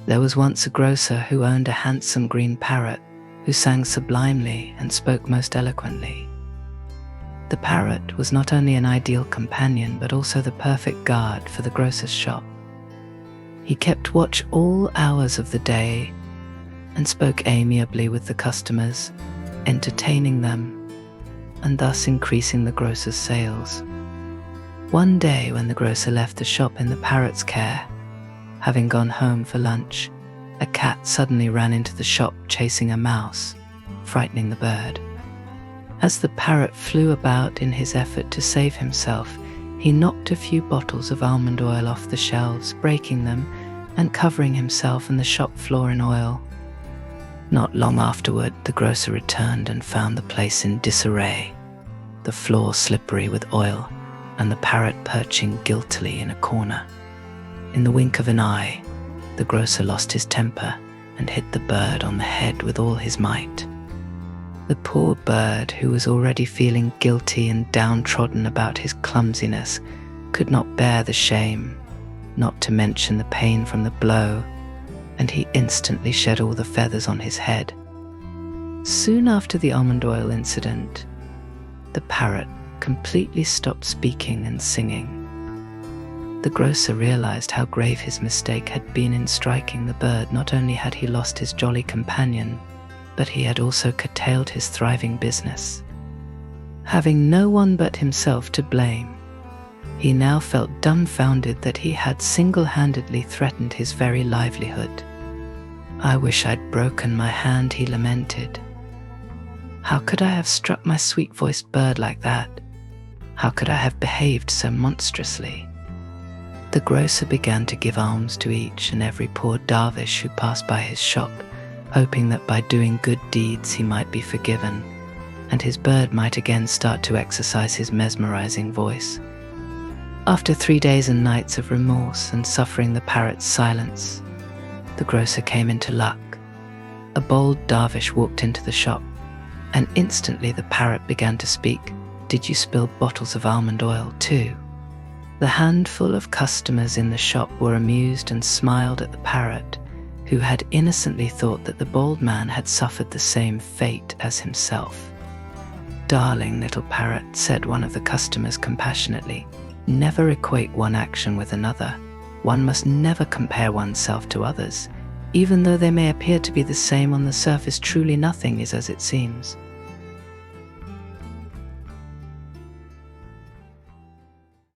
There was once a grocer who owned a handsome green parrot who sang sublimely and spoke most eloquently. The parrot was not only an ideal companion but also the perfect guard for the grocer's shop. He kept watch all hours of the day and spoke amiably with the customers, entertaining them and thus increasing the grocer's sales. One day when the grocer left the shop in the parrot's care, having gone home for lunch, a cat suddenly ran into the shop chasing a mouse, frightening the bird. As the parrot flew about in his effort to save himself, he knocked a few bottles of almond oil off the shelves, breaking them and covering himself and the shop floor in oil. Not long afterward, the grocer returned and found the place in disarray, the floor slippery with oil, and the parrot perching guiltily in a corner. In the wink of an eye, the grocer lost his temper and hit the bird on the head with all his might. The poor bird, who was already feeling guilty and downtrodden about his clumsiness, could not bear the shame, not to mention the pain from the blow, and he instantly shed all the feathers on his head. Soon after the almond oil incident, the parrot completely stopped speaking and singing. The grocer realized how grave his mistake had been in striking the bird. Not only had he lost his jolly companion, but he had also curtailed his thriving business. Having no one but himself to blame, he now felt dumbfounded that he had single-handedly threatened his very livelihood. "I wish I'd broken my hand," he lamented. "How could I have struck my sweet-voiced bird like that? How could I have behaved so monstrously?" The grocer began to give alms to each and every poor dervish who passed by his shop, hoping that by doing good deeds he might be forgiven, and his bird might again start to exercise his mesmerizing voice. After 3 days and nights of remorse and suffering the parrot's silence, the grocer came into luck. A bold dervish walked into the shop, and instantly the parrot began to speak. "Did you spill bottles of almond oil too?" The handful of customers in the shop were amused and smiled at the parrot, who had innocently thought that the bold man had suffered the same fate as himself. "Darling little parrot," said one of the customers compassionately, "never equate one action with another. One must never compare oneself to others. Even though they may appear to be the same on the surface, truly nothing is as it seems.